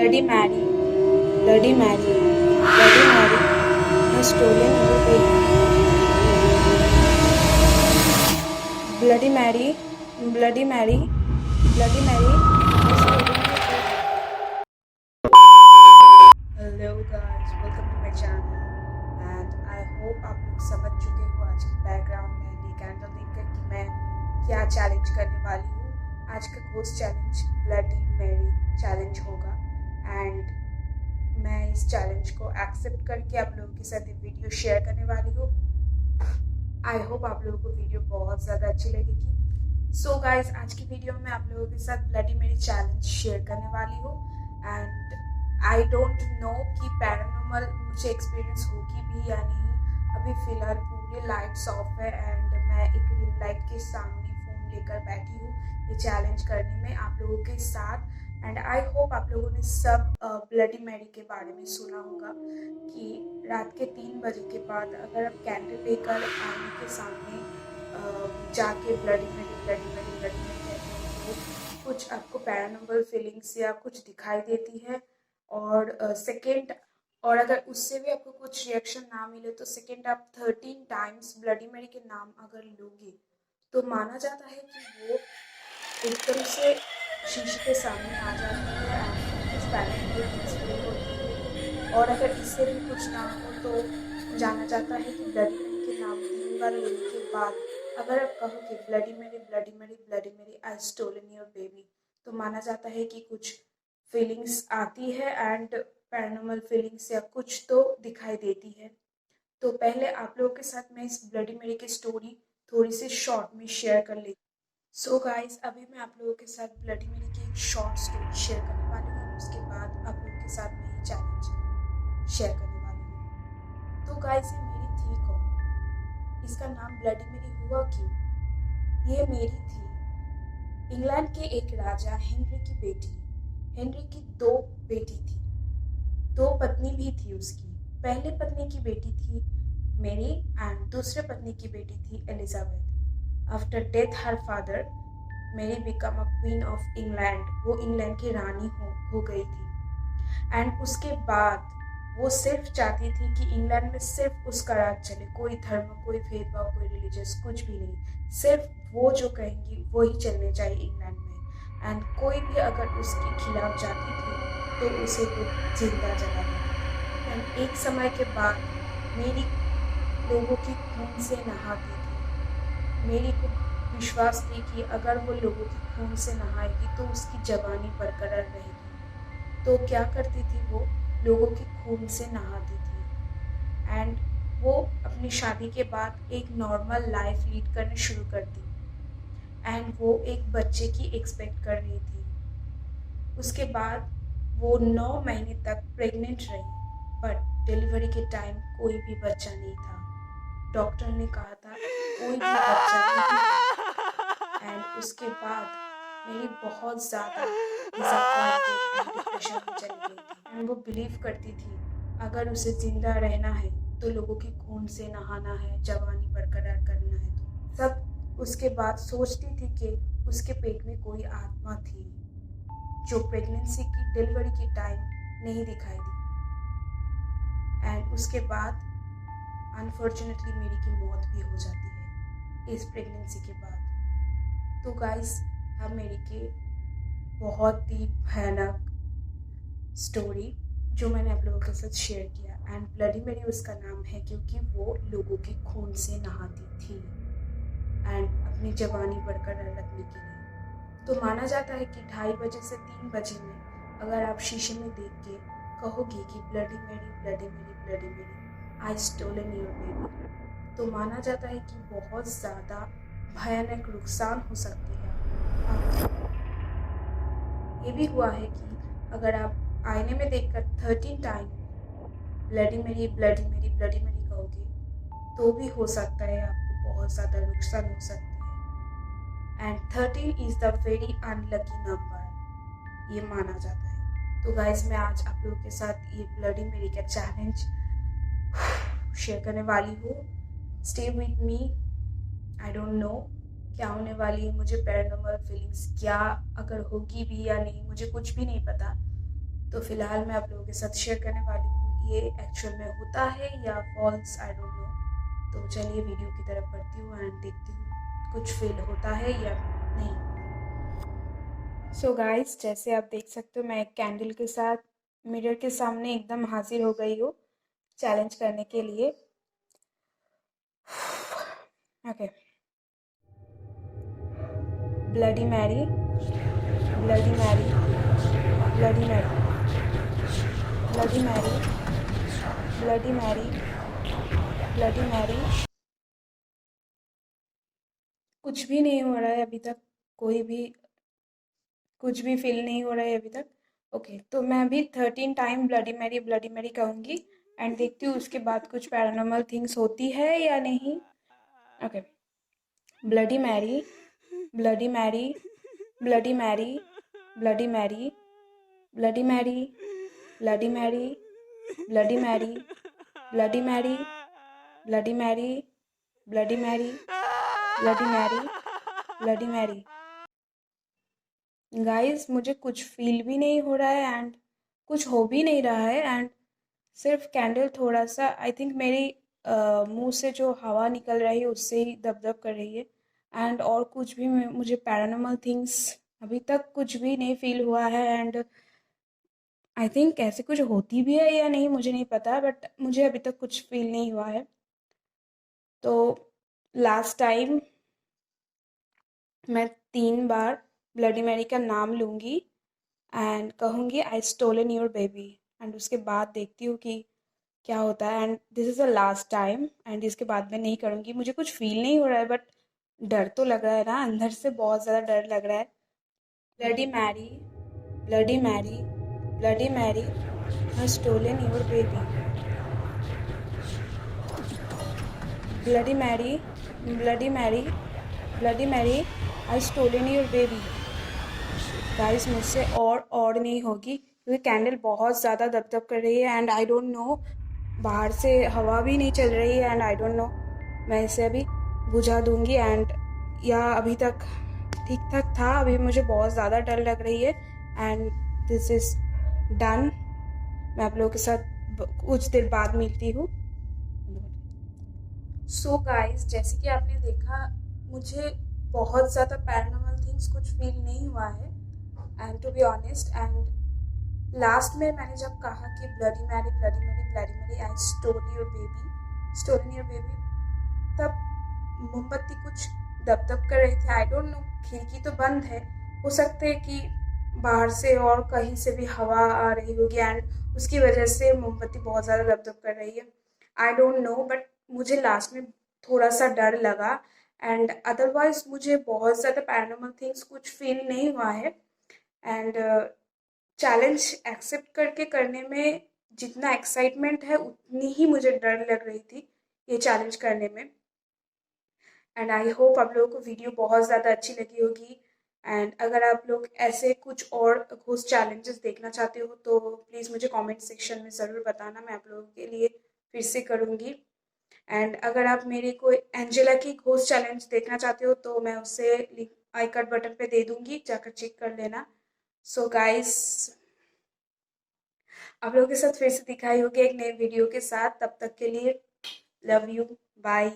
Bloody Mary, Bloody Mary, Bloody Mary has stolen your baby. Bloody Mary, Bloody Mary, Bloody Mary has stolen your baby. Hello guys, welcome to my channel and I hope आप लोग समझ चुके हो आज के background में ये candle देखकर कि मैं क्या चैलेंज करने वाली हूँ। आज का ghost challenge bloody Mary challenge होगा एंड मैं इस चैलेंज को एक्सेप्ट करके आप लोगों के साथ ये वीडियो शेयर करने वाली हूँ। आई होप आप लोगों को वीडियो बहुत ज़्यादा अच्छी लगेगी। सो गाइज, आज की वीडियो में आप लोगों के साथ ब्लडी मैरी चैलेंज शेयर करने वाली हूँ एंड आई डोंट नो कि पैरानॉर्मल मुझे एक्सपीरियंस होगी भी या नहीं। अभी फ़िलहाल पूरे लाइट्स ऑफ है एंड मैं एक रिंग लाइट के सामने फ़ोन लेकर बैठी हूँ ये चैलेंज करने में आप लोगों के साथ। एंड आई होप आप लोगों ने सब ब्लडी मैरी के बारे में सुना होगा कि रात के 3 बजे के बाद अगर आप कैंडल लेकर आईने के सामने जाके bloody Mary bloody Mary bloody Mary कहते हैं तो कुछ आपको पैरानॉर्मल फीलिंग्स या कुछ दिखाई देती है। और सेकेंड, और अगर उससे भी आपको कुछ रिएक्शन ना मिले तो सेकेंड आप 13 टाइम्स ब्लडी मैरी के नाम अगर लोगे तो माना जाता है कि वो एकदम से शीशे के सामने आ जाती है एंड कुछ पैरानॉर्मल थिंग्स फील होती है। और अगर इससे भी कुछ ना हो तो जाना जाता है कि ब्लडी मैरी के नाम 3 बार लेने के बाद अगर आप कहो कि bloody Mary bloody Mary bloody Mary I stolen your baby तो माना जाता है कि कुछ फीलिंग्स आती है एंड पैरानॉर्मल फीलिंग्स या कुछ तो दिखाई देती है। तो पहले आप लोगों के साथ मैं इस ब्लडी मैरी की स्टोरी थोड़ी सी शॉर्ट में शेयर कर लेती हूँ। सो गाइस, अभी मैं आप लोगों के साथ ब्लडी मैरी की एक शॉर्ट स्टोरी शेयर करने वाली हूँ। उसके बाद आप लोगों के साथ मैं ये चैलेंज शेयर करने वाली हूँ। तो गाइस, ये मेरी थी कौन? इसका नाम ब्लडी मैरी हुआ क्यों? ये मेरी थी इंग्लैंड के एक राजा हेनरी की बेटी। हेनरी की 2 बेटी थी, 2 पत्नी भी थी उसकी। पहले पत्नी की बेटी थी मेरी एंड दूसरे पत्नी की बेटी थी Elizabeth. After death her father Mary became a queen of England. वो इंग्लैंड की रानी हो गई थी एंड उसके बाद वो सिर्फ चाहती थी कि इंग्लैंड में सिर्फ उसका राज चले, कोई धर्म, कोई भेदभाव, कोई रिलीजियस कुछ भी नहीं, सिर्फ वो जो कहेंगी वो ही चलने चाहिए इंग्लैंड में। एंड कोई भी अगर उसके खिलाफ जाती थी तो उसे वो जिंदा जला देती थी। एंड एक समय के बाद मेरी लोगों की खून से नहाती थी। मेरी को विश्वास थी कि अगर वो लोगों की खून से नहाएगी तो उसकी जवानी बरकरार रहेगी। तो क्या करती थी वो? लोगों की खून से नहाती थी एंड वो अपनी शादी के बाद एक नॉर्मल लाइफ लीड करना शुरू कर दी एंड वो एक बच्चे की एक्सपेक्ट कर रही थी। उसके बाद वो 9 महीने तक प्रेग्नेंट रही बट डिलीवरी के टाइम कोई भी बच्चा नहीं था। डॉक्टर ने कहा था कोई भी बच्चा नहीं एंड उसके बाद मेरी बहुत ज़्यादा डिसअपॉइंटेड एंड डिप्रेशन में चली गई थी एंड वो बिलीव करती थी अगर उसे ज़िंदा रहना है तो लोगों के खून से नहाना है, जवानी बरकरार करना है। तो सब उसके बाद सोचती थी कि उसके पेट में कोई आत्मा थी जो प्रेगनेंसी की डिलीवरी के टाइम नहीं दिखाई दी एंड उसके बाद अनफॉर्चुनेटली मेरी की मौत भी हो जाती है इस प्रेगनेंसी के बाद। तो गाइस, हम मेरी के बहुत ही भयानक स्टोरी जो मैंने आप लोगों के साथ शेयर किया एंड ब्लडी मैरी उसका नाम है क्योंकि वो लोगों के खून से नहाती थी एंड अपनी जवानी बरकरार रखने के लिए। तो माना जाता है कि 2:30 बजे से 3 बजे में अगर आप शीशे में देख के कहोगे कि bloody Mary bloody Mary bloody Mary I stolen your baby तो माना जाता है कि बहुत ज़्यादा भयानक नुकसान हो सकती है आपको। ये भी हुआ है कि अगर आप आईने में देखकर 13 time bloody Mary bloody Mary bloody Mary कहोगे तो भी हो सकता है आपको बहुत ज़्यादा नुकसान हो सकती है and 13 is the very unlucky number, ये माना जाता है। तो गाइज, मैं आज आप लोगों के साथ ये ब्लडी मैरी का चैलेंज शेयर करने वाली हूँ। Stay with me. I don't know क्या होने वाली है, मुझे पैरानॉर्मल फीलिंग्स क्या अगर होगी भी या नहीं मुझे कुछ भी नहीं पता। तो फ़िलहाल मैं आप लोगों के साथ शेयर करने वाली हूँ ये एक्चुअल में होता है या फॉल्स, आई डोंट नो। तो चलिए वीडियो की तरफ बढ़ती हूँ एंड देखती हूँ कुछ फील होता है या नहीं। सो गाइस, जैसे आप देख सकते हो मैं एक कैंडल के साथ मिरर के सामने एकदम हाजिर हो गई हूँ चैलेंज करने के लिए। Okay, bloody Mary, bloody Mary, bloody Mary, bloody Mary, bloody Mary, bloody Mary. कुछ भी नहीं हो रहा है अभी तक, कोई भी कुछ भी फील नहीं हो रहा है अभी तक। ओके, तो मैं अभी 13 टाइम ब्लडी मैरी कहूँगी एंड देखती हूँ उसके बाद कुछ पैरानॉर्मल थिंग्स होती है या नहीं। Okay, bloody Mary, bloody Mary, bloody Mary, bloody Mary, bloody Mary, bloody Mary, bloody Mary, bloody Mary, bloody Mary, bloody Mary, bloody Mary, bloody Mary. Guys, मुझे कुछ फील भी नहीं हो रहा है एंड कुछ हो भी नहीं रहा है एंड सिर्फ कैंडल थोड़ा सा, आई थिंक मेरी मुंह से जो हवा निकल रही है उससे ही दब-दब कर रही है एंड और कुछ भी मुझे पैरानॉर्मल थिंग्स अभी तक कुछ भी नहीं फील हुआ है एंड आई थिंक ऐसे कुछ होती भी है या नहीं मुझे नहीं पता, बट मुझे अभी तक कुछ फील नहीं हुआ है। तो लास्ट टाइम मैं 3 बार ब्लडी मैरी का नाम लूँगी एंड कहूँगी आई स्टोलन योर बेबी एंड उसके बाद देखती हूँ कि क्या होता है and this is the last time and इसके बाद मैं नहीं करूँगी। मुझे कुछ फील नहीं हो रहा है बट डर तो लग रहा है ना, अंदर से बहुत ज़्यादा डर लग रहा है। Bloody Mary, bloody Mary, bloody Mary, I stolen your baby, bloody Mary, bloody Mary, bloody Mary, I stolen your baby. Guys, मुझसे और नहीं होगी क्योंकि कैंडल बहुत ज़्यादा दब-दब कर रही है एंड आई डोंट नो, बाहर से हवा भी नहीं चल रही है एंड आई डोंट नो। मैं इसे अभी बुझा दूँगी एंड या अभी तक ठीक-ठाक था, अभी मुझे बहुत ज़्यादा डर लग रही है एंड दिस इज़ डन। मैं आप लोगों के साथ कुछ देर बाद मिलती हूँ। सो गाइस, जैसे कि आपने देखा, मुझे बहुत ज़्यादा पैरानॉर्मल थिंग्स कुछ फील नहीं हुआ है and to be honest. And last में मैंने जब कहा कि bloody Mary, bloody Mary, bloody Mary, I stolen your baby, तब मोमबत्ती कुछ दब-दब कर रही थी। आई डोंट नो, खिड़की तो बंद है, हो सकता है कि बाहर से और कहीं से भी हवा आ रही होगी एंड उसकी वजह से मोमबत्ती बहुत ज़्यादा दब-दब कर रही है। आई डोंट नो, बट मुझे लास्ट में थोड़ा-सा डर लगा एंड अदरवाइज़ मुझे बहुत ज़्यादा पैरानॉर्मल थिंग्स कुछ फ़ील नहीं हुआ है एंड चैलेंज एक्सेप्ट करके करने में जितना एक्साइटमेंट है उतनी ही मुझे डर लग रही थी ये चैलेंज करने में। एंड आई होप आप लोगों को वीडियो बहुत ज़्यादा अच्छी लगी होगी एंड अगर आप लोग ऐसे कुछ और घोस्ट चैलेंजेस देखना चाहते हो तो प्लीज़ मुझे कमेंट सेक्शन में ज़रूर बताना, मैं आप लोगों के लिए फिर से करूँगी। एंड अगर आप मेरे कोई एंजेला की घोस्ट चैलेंज देखना चाहते हो तो मैं उसे लिंक आई कार्ड बटन पे दे दूँगी, जाकर चेक कर लेना। सो गाइस, आप लोगों के साथ फिर से दिखाई होगी एक नए वीडियो के साथ, तब तक के लिए लव यू, बाय।